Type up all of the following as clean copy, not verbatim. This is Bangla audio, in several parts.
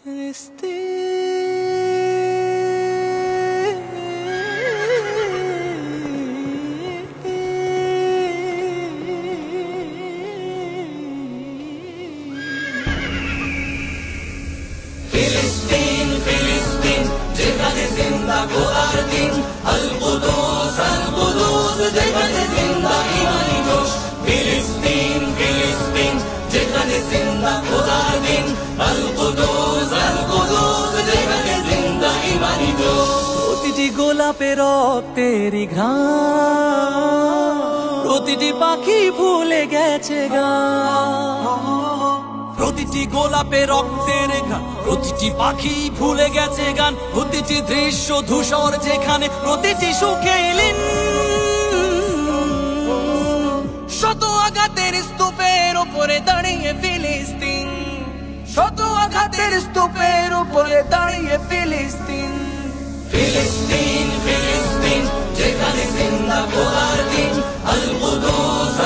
ফিলিস্তিন ফিলিস্তিন যেখানে জিন্দা খোদার দিন, আল কুদুস যেখানে জিন্দা ইমানি জোশ। ফিলিস্তিন ফিলিস্তিন যেখানে জিন্দা খোদার দিন, আল কুদুস যেখানে জিন্দা ইমানি জোশ। প্রতিটি গোলাপে রক্তেরই ঘ্রাণ, প্রতিটি পাখি ভুলে গেছে গান। প্রতিটি গোলাপে রক্তের গান, প্রতিটি পাখি ভুলে গেছে গান। প্রতিটি দৃশ্য ধূসর যেখানে, প্রতিটি সুখে লীন। শত আঘাতের স্তূপের উপরে দাঁড়িয়ে ফিলিস্তিন, শত আঘাতের স্তূপের উপরে দাঁড়িয়ে ফিলিস্তিন। ফিলিস্তিন ফিলিস্তিন যেখানে জিন্দা খোদার দিন, আল কুদুস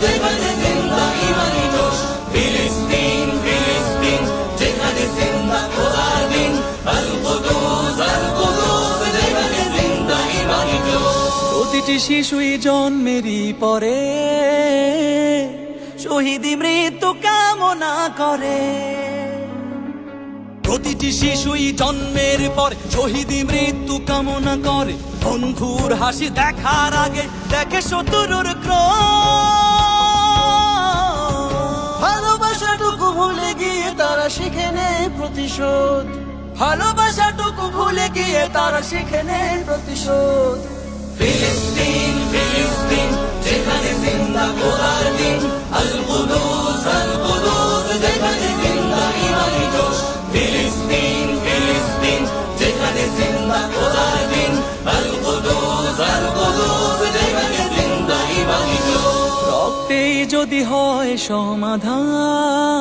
যেখানে জিন্দা ইমানি জোশ। ফিলিস্তিন ফিলিস্তিন যেখানে জিন্দা খোদার দিন, আল কুদুস যেখানে জিন্দা ইমানি জোশ। প্রতিটি শিশুই জন্মেরই পরে শহীদি মৃত্যু কামনা করে। প্রতিটি শিশুই জন্মের পর শহীদি মৃত্যু কামনা করে। বন্ধুর হাসি দেখার আগে দেখে শত্রুর ক্রোধ। ভালোবাসাটুকু ভুলে গিয়ে তারা শিখে নেয় প্রতিশোধ, ভালোবাসাটুকু ভুলে গিয়ে তারা শিখে নেয় প্রতিশোধ। ফিলিস্তিন ফিলিস্তিন যেখানে জিন্দা খোদার দিন, আল কুদুস যেখানে জিন্দা ইমানি জোশ। ফিলিস্তিন ফিলিস্তিন যেখানে জিন্দা খোদার দিন, আল কুদুস যেখানে জিন্দা ইমানি জোশ। রক্তেই যদি হয় সমাধান,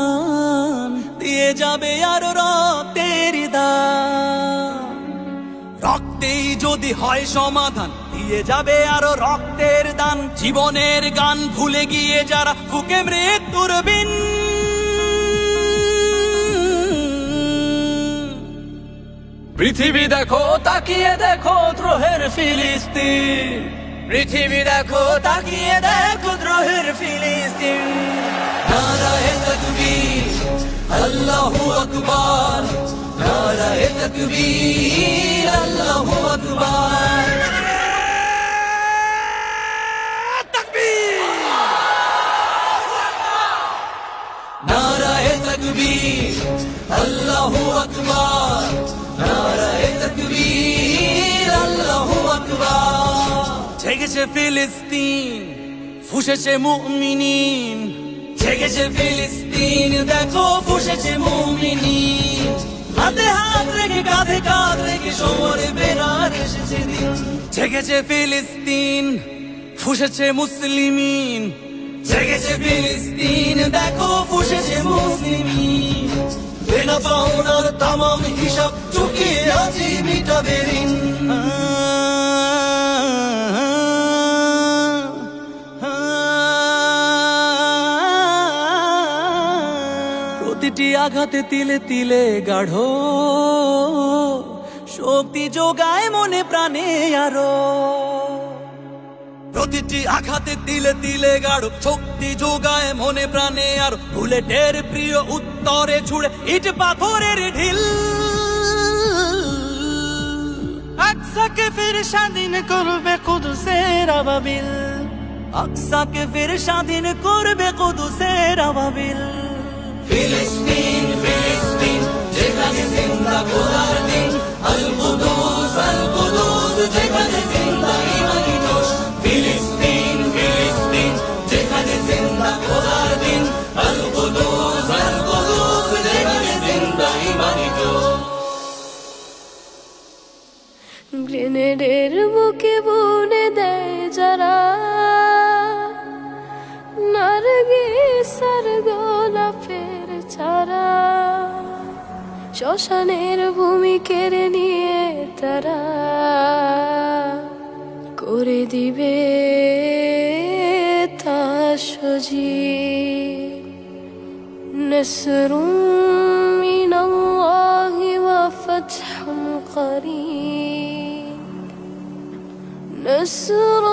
দিয়ে যাবে আরো রক্তের দান। রক্তেই যদি হয় সমাধান, দিয়ে যাবে আরো রক্তের দান। জীবনের গান ভুলে গিয়ে যারা ফুকে মৃত্যুর বিন। পৃথিবী দেখো তাকিয়ে দেখো দ্রোহের ফিলিস্তিন, পৃথিবী দেখো তাকিয়ে দেখো দ্রোহের ফিলিস্তিন। নারায়ে তাকবীর আল্লাহু আকবার, নারায়ে তাকবীর আল্লাহু আকবার। নারায়ে তাকবীর আল্লাহু আকবার, নারায়ে তাকবীর আল্লাহু আকবার। জেগেছে ফিলিস্তিন, ফুঁসেছে মুমিনিন। জেগেছে ফিলিস্তিন, দেখো ফুঁসেছে মুমিনিন। হাতে হাত রেখে কাঁধে কাঁধ রেখে সমরে বেরার এসেছে দিন। জেগেছে ফিলিস্তিন, ফুঁসেছে মুসলিমিন। জেগেছে ফিলিস্তিন, দেখো ফুঁসেছে মুসলিমিন। দেনা পাওনার তামাম হিসাব চুকিয়ে আজি মিটাবে ঋণ। প্রতিটি আঘাতে তিলে তিলে গাঢ় শক্তি যোগায় মনে প্রাণে আরো। প্রতিটি আঘাতে তিলে তিলে গাঢ় শক্তি যোগায় মনে প্রাণে আর। বুলেটের প্রিয় উত্তরে ছুড়ে ইট পাথরের ঢিল। আকসাকে ফির স্বাধীন করবে কুদুসের আবাবিল, আকসাকে ফির স্বাধীন করবে কুদুসের আবাবিল। ফিলিস্তিন ফিলিস্তিন যেখানে জিন্দা খোদার দিন, আল কুদুস যেখানে জিন্দা ইমানি জোশ। ফিলিস্তিন ফিলিস্তিন যেখানে জিন্দা খোদার দিন, আল কুদুস যেখানে জিন্দা ইমানি জোশ। গ্রেনেডের বুকে বুনে দেয় যারা, নারগিস আর গোলাপের চারা। শ্মশানের ভূমি কেড়ে নিয়ে তারা করে দিবে তা সজীব। নসরুম মিনাল্লাহ قريب نصر